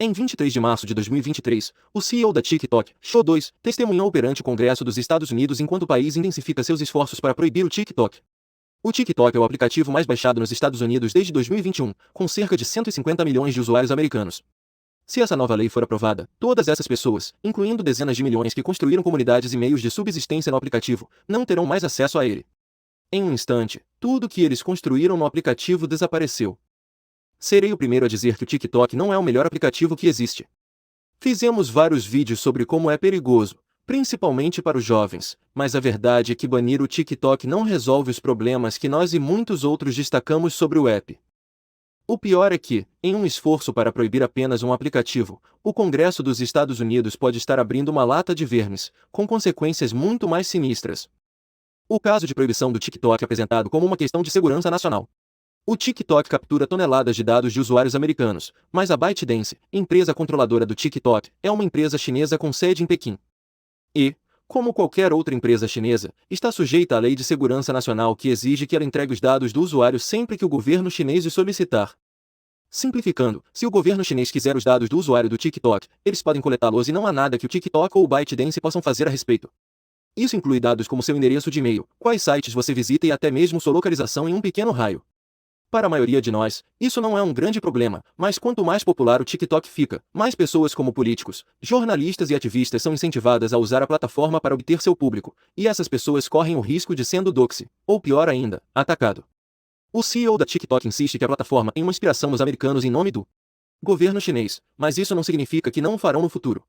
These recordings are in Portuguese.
Em 23 de março de 2023, o CEO da TikTok, Shou2, testemunhou perante o Congresso dos Estados Unidos enquanto o país intensifica seus esforços para proibir o TikTok. O TikTok é o aplicativo mais baixado nos Estados Unidos desde 2021, com cerca de 150 milhões de usuários americanos. Se essa nova lei for aprovada, todas essas pessoas, incluindo dezenas de milhões que construíram comunidades e meios de subsistência no aplicativo, não terão mais acesso a ele. Em um instante, tudo que eles construíram no aplicativo desapareceu. Serei o primeiro a dizer que o TikTok não é o melhor aplicativo que existe. Fizemos vários vídeos sobre como é perigoso, principalmente para os jovens, mas a verdade é que banir o TikTok não resolve os problemas que nós e muitos outros destacamos sobre o app. O pior é que, em um esforço para proibir apenas um aplicativo, o Congresso dos Estados Unidos pode estar abrindo uma lata de vermes, com consequências muito mais sinistras. O caso de proibição do TikTok é apresentado como uma questão de segurança nacional. O TikTok captura toneladas de dados de usuários americanos, mas a ByteDance, empresa controladora do TikTok, é uma empresa chinesa com sede em Pequim. E, como qualquer outra empresa chinesa, está sujeita à Lei de Segurança Nacional que exige que ela entregue os dados do usuário sempre que o governo chinês o solicitar. Simplificando, se o governo chinês quiser os dados do usuário do TikTok, eles podem coletá-los e não há nada que o TikTok ou o ByteDance possam fazer a respeito. Isso inclui dados como seu endereço de e-mail, quais sites você visita e até mesmo sua localização em um pequeno raio. Para a maioria de nós, isso não é um grande problema, mas quanto mais popular o TikTok fica, mais pessoas como políticos, jornalistas e ativistas são incentivadas a usar a plataforma para obter seu público, e essas pessoas correm o risco de sendo doxy, ou pior ainda, atacado. O CEO da TikTok insiste que a plataforma é uma inspiração nos americanos em nome do governo chinês, mas isso não significa que não o farão no futuro.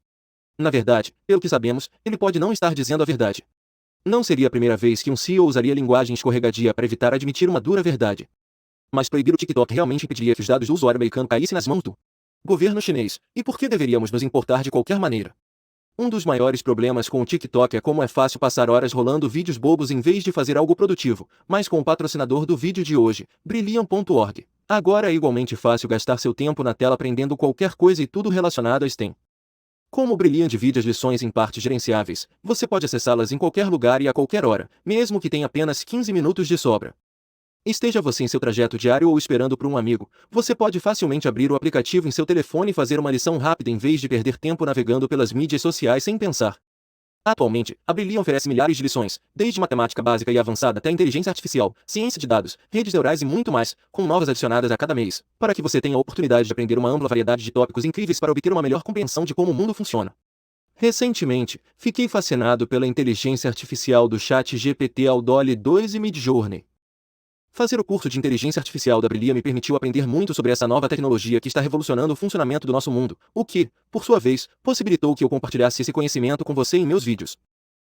Na verdade, pelo que sabemos, ele pode não estar dizendo a verdade. Não seria a primeira vez que um CEO usaria linguagem escorregadia para evitar admitir uma dura verdade. Mas proibir o TikTok realmente impediria que os dados do usuário americano caíssem nas mãos do governo chinês, e por que deveríamos nos importar de qualquer maneira? Um dos maiores problemas com o TikTok é como é fácil passar horas rolando vídeos bobos em vez de fazer algo produtivo, mas com o patrocinador do vídeo de hoje, Brilliant.org. Agora é igualmente fácil gastar seu tempo na tela aprendendo qualquer coisa e tudo relacionado a STEM. Como o Brilliant divide as lições em partes gerenciáveis, você pode acessá-las em qualquer lugar e a qualquer hora, mesmo que tenha apenas 15 minutos de sobra. Esteja você em seu trajeto diário ou esperando por um amigo, você pode facilmente abrir o aplicativo em seu telefone e fazer uma lição rápida em vez de perder tempo navegando pelas mídias sociais sem pensar. Atualmente, a Brilliant oferece milhares de lições, desde matemática básica e avançada até inteligência artificial, ciência de dados, redes neurais e muito mais, com novas adicionadas a cada mês, para que você tenha a oportunidade de aprender uma ampla variedade de tópicos incríveis para obter uma melhor compreensão de como o mundo funciona. Recentemente, fiquei fascinado pela inteligência artificial do ChatGPT ao DALL-E 2 e Midjourney. Fazer o curso de inteligência artificial da Brilliant me permitiu aprender muito sobre essa nova tecnologia que está revolucionando o funcionamento do nosso mundo, o que, por sua vez, possibilitou que eu compartilhasse esse conhecimento com você em meus vídeos.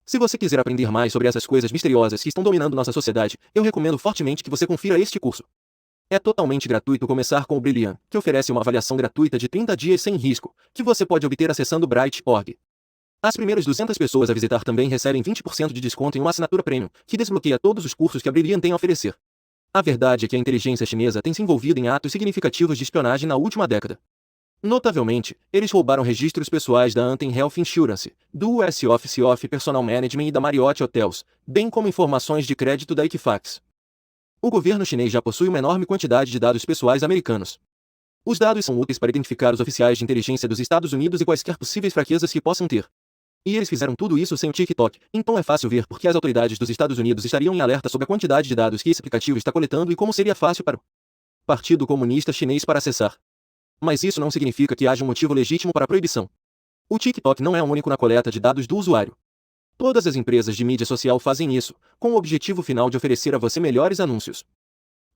Se você quiser aprender mais sobre essas coisas misteriosas que estão dominando nossa sociedade, eu recomendo fortemente que você confira este curso. É totalmente gratuito começar com o Brilliant, que oferece uma avaliação gratuita de 30 dias sem risco, que você pode obter acessando Bright.org. As primeiras 200 pessoas a visitar também recebem 20% de desconto em uma assinatura premium, que desbloqueia todos os cursos que a Brilliant tem a oferecer. A verdade é que a inteligência chinesa tem se envolvido em atos significativos de espionagem na última década. Notavelmente, eles roubaram registros pessoais da Anthem Health Insurance, do US Office of Personal Management e da Marriott Hotels, bem como informações de crédito da Equifax. O governo chinês já possui uma enorme quantidade de dados pessoais americanos. Os dados são úteis para identificar os oficiais de inteligência dos Estados Unidos e quaisquer possíveis fraquezas que possam ter. E eles fizeram tudo isso sem o TikTok, então é fácil ver por que as autoridades dos Estados Unidos estariam em alerta sobre a quantidade de dados que esse aplicativo está coletando e como seria fácil para o Partido Comunista Chinês para acessar. Mas isso não significa que haja um motivo legítimo para a proibição. O TikTok não é o único na coleta de dados do usuário. Todas as empresas de mídia social fazem isso, com o objetivo final de oferecer a você melhores anúncios.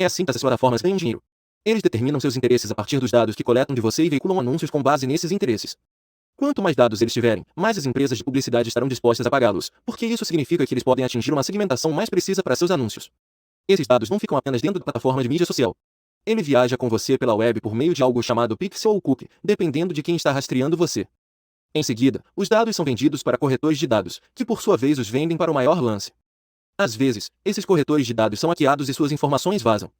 É assim que essas plataformas ganham dinheiro. Eles determinam seus interesses a partir dos dados que coletam de você e veiculam anúncios com base nesses interesses. Quanto mais dados eles tiverem, mais as empresas de publicidade estarão dispostas a pagá-los, porque isso significa que eles podem atingir uma segmentação mais precisa para seus anúncios. Esses dados não ficam apenas dentro da plataforma de mídia social. Ele viaja com você pela web por meio de algo chamado pixel ou cookie, dependendo de quem está rastreando você. Em seguida, os dados são vendidos para corretores de dados, que por sua vez os vendem para o maior lance. Às vezes, esses corretores de dados são hackeados e suas informações vazam.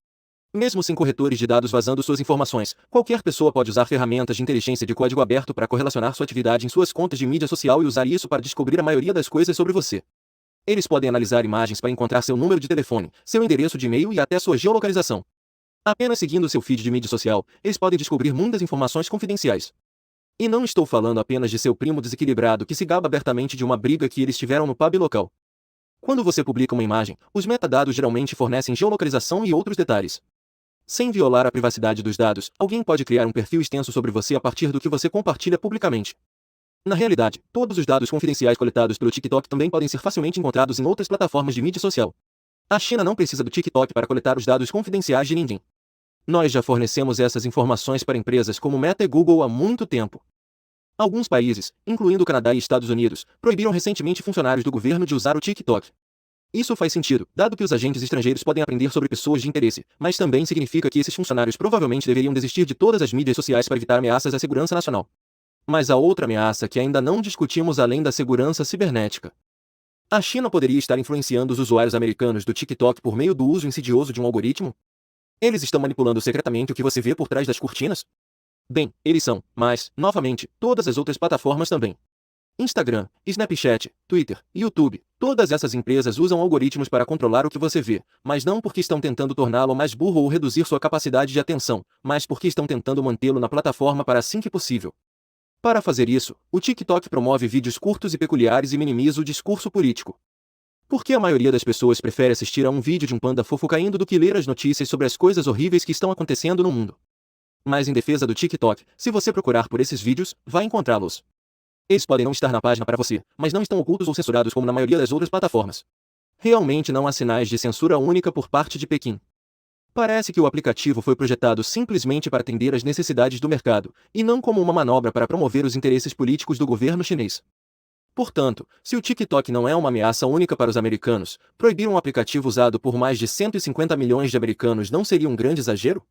Mesmo sem corretores de dados vazando suas informações, qualquer pessoa pode usar ferramentas de inteligência de código aberto para correlacionar sua atividade em suas contas de mídia social e usar isso para descobrir a maioria das coisas sobre você. Eles podem analisar imagens para encontrar seu número de telefone, seu endereço de e-mail e até sua geolocalização. Apenas seguindo seu feed de mídia social, eles podem descobrir muitas informações confidenciais. E não estou falando apenas de seu primo desequilibrado que se gaba abertamente de uma briga que eles tiveram no pub local. Quando você publica uma imagem, os metadados geralmente fornecem geolocalização e outros detalhes. Sem violar a privacidade dos dados, alguém pode criar um perfil extenso sobre você a partir do que você compartilha publicamente. Na realidade, todos os dados confidenciais coletados pelo TikTok também podem ser facilmente encontrados em outras plataformas de mídia social. A China não precisa do TikTok para coletar os dados confidenciais de ninguém. Nós já fornecemos essas informações para empresas como Meta e Google há muito tempo. Alguns países, incluindo o Canadá e Estados Unidos, proibiram recentemente funcionários do governo de usar o TikTok. Isso faz sentido, dado que os agentes estrangeiros podem aprender sobre pessoas de interesse, mas também significa que esses funcionários provavelmente deveriam desistir de todas as mídias sociais para evitar ameaças à segurança nacional. Mas há outra ameaça que ainda não discutimos além da segurança cibernética. A China poderia estar influenciando os usuários americanos do TikTok por meio do uso insidioso de um algoritmo? Eles estão manipulando secretamente o que você vê por trás das cortinas? Bem, eles são, mas, novamente, todas as outras plataformas também. Instagram, Snapchat, Twitter, YouTube, todas essas empresas usam algoritmos para controlar o que você vê, mas não porque estão tentando torná-lo mais burro ou reduzir sua capacidade de atenção, mas porque estão tentando mantê-lo na plataforma para assim que possível. Para fazer isso, o TikTok promove vídeos curtos e peculiares e minimiza o discurso político. Por que a maioria das pessoas prefere assistir a um vídeo de um panda fofo caindo do que ler as notícias sobre as coisas horríveis que estão acontecendo no mundo? Mas em defesa do TikTok, se você procurar por esses vídeos, vai encontrá-los. Eles podem não estar na página para você, mas não estão ocultos ou censurados como na maioria das outras plataformas. Realmente não há sinais de censura única por parte de Pequim. Parece que o aplicativo foi projetado simplesmente para atender às necessidades do mercado, e não como uma manobra para promover os interesses políticos do governo chinês. Portanto, se o TikTok não é uma ameaça única para os americanos, proibir um aplicativo usado por mais de 150 milhões de americanos não seria um grande exagero?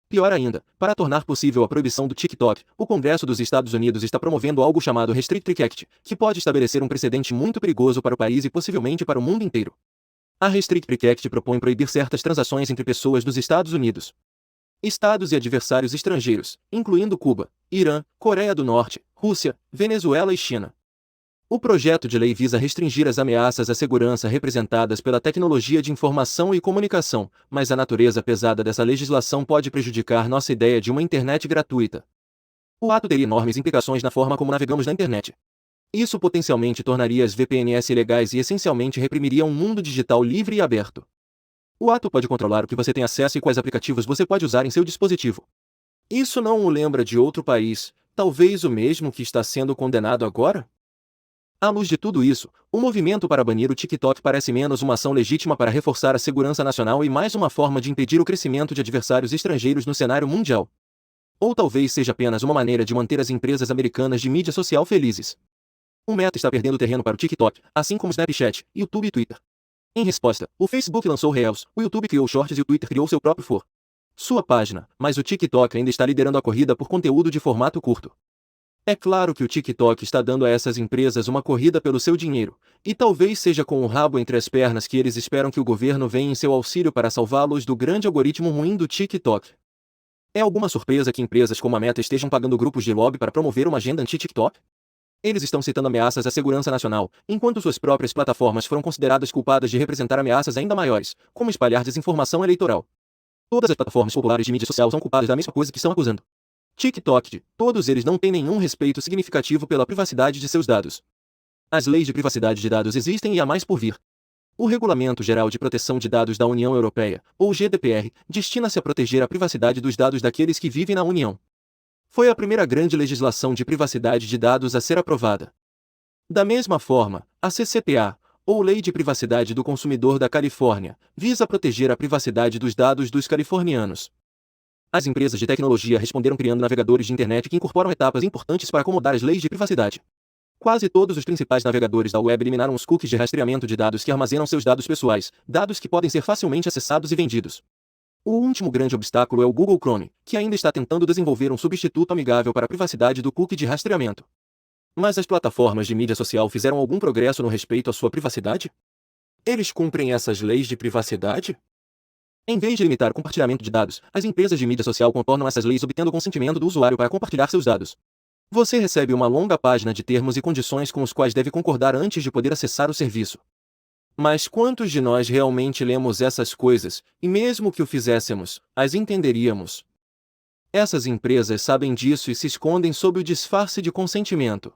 Pior ainda, para tornar possível a proibição do TikTok, o Congresso dos Estados Unidos está promovendo algo chamado Restrict Act, que pode estabelecer um precedente muito perigoso para o país e possivelmente para o mundo inteiro. A Restrict Act propõe proibir certas transações entre pessoas dos Estados Unidos, estados e adversários estrangeiros, incluindo Cuba, Irã, Coreia do Norte, Rússia, Venezuela e China. O projeto de lei visa restringir as ameaças à segurança representadas pela tecnologia de informação e comunicação, mas a natureza pesada dessa legislação pode prejudicar nossa ideia de uma internet gratuita. O ato teria enormes implicações na forma como navegamos na internet. Isso potencialmente tornaria as VPNs ilegais e essencialmente reprimiria um mundo digital livre e aberto. O ato pode controlar o que você tem acesso e quais aplicativos você pode usar em seu dispositivo. Isso não o lembra de outro país, talvez o mesmo que está sendo condenado agora? À luz de tudo isso, o movimento para banir o TikTok parece menos uma ação legítima para reforçar a segurança nacional e mais uma forma de impedir o crescimento de adversários estrangeiros no cenário mundial. Ou talvez seja apenas uma maneira de manter as empresas americanas de mídia social felizes. O Meta está perdendo terreno para o TikTok, assim como Snapchat, YouTube e Twitter. Em resposta, o Facebook lançou Reels, o YouTube criou Shorts e o Twitter criou seu próprio For. Sua página, mas o TikTok ainda está liderando a corrida por conteúdo de formato curto. É claro que o TikTok está dando a essas empresas uma corrida pelo seu dinheiro, e talvez seja com o rabo entre as pernas que eles esperam que o governo venha em seu auxílio para salvá-los do grande algoritmo ruim do TikTok. É alguma surpresa que empresas como a Meta estejam pagando grupos de lobby para promover uma agenda anti-TikTok? Eles estão citando ameaças à segurança nacional, enquanto suas próprias plataformas foram consideradas culpadas de representar ameaças ainda maiores, como espalhar desinformação eleitoral. Todas as plataformas populares de mídia social são culpadas da mesma coisa que estão acusando. TikTok, todos eles não têm nenhum respeito significativo pela privacidade de seus dados. As leis de privacidade de dados existem e há mais por vir. O Regulamento Geral de Proteção de Dados da União Europeia, ou GDPR, destina-se a proteger a privacidade dos dados daqueles que vivem na União. Foi a primeira grande legislação de privacidade de dados a ser aprovada. Da mesma forma, a CCPA, ou Lei de Privacidade do Consumidor da Califórnia, visa proteger a privacidade dos dados dos californianos. As empresas de tecnologia responderam criando navegadores de internet que incorporam etapas importantes para acomodar as leis de privacidade. Quase todos os principais navegadores da web eliminaram os cookies de rastreamento de dados que armazenam seus dados pessoais, dados que podem ser facilmente acessados e vendidos. O último grande obstáculo é o Google Chrome, que ainda está tentando desenvolver um substituto amigável para a privacidade do cookie de rastreamento. Mas as plataformas de mídia social fizeram algum progresso no respeito à sua privacidade? Eles cumprem essas leis de privacidade? Em vez de limitar o compartilhamento de dados, as empresas de mídia social contornam essas leis obtendo o consentimento do usuário para compartilhar seus dados. Você recebe uma longa página de termos e condições com os quais deve concordar antes de poder acessar o serviço. Mas quantos de nós realmente lemos essas coisas, e mesmo que o fizéssemos, as entenderíamos? Essas empresas sabem disso e se escondem sob o disfarce de consentimento.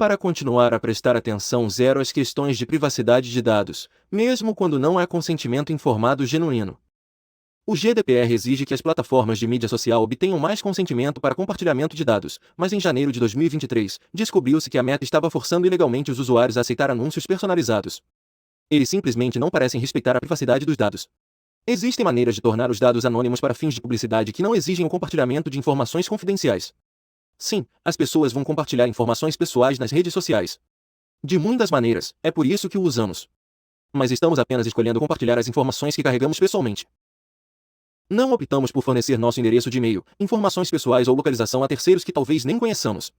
Para continuar a prestar atenção zero às questões de privacidade de dados, mesmo quando não há consentimento informado genuíno. O GDPR exige que as plataformas de mídia social obtenham mais consentimento para compartilhamento de dados, mas em janeiro de 2023, descobriu-se que a Meta estava forçando ilegalmente os usuários a aceitar anúncios personalizados. Eles simplesmente não parecem respeitar a privacidade dos dados. Existem maneiras de tornar os dados anônimos para fins de publicidade que não exigem o compartilhamento de informações confidenciais. Sim, as pessoas vão compartilhar informações pessoais nas redes sociais. De muitas maneiras, é por isso que o usamos. Mas estamos apenas escolhendo compartilhar as informações que carregamos pessoalmente. Não optamos por fornecer nosso endereço de e-mail, informações pessoais ou localização a terceiros que talvez nem conheçamos.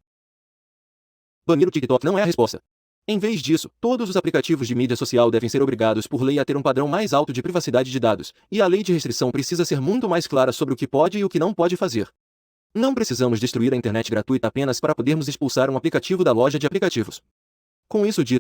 Banir o TikTok não é a resposta. Em vez disso, todos os aplicativos de mídia social devem ser obrigados por lei a ter um padrão mais alto de privacidade de dados, e a lei de restrição precisa ser muito mais clara sobre o que pode e o que não pode fazer. Não precisamos destruir a internet gratuita apenas para podermos expulsar um aplicativo da loja de aplicativos. Com isso dito,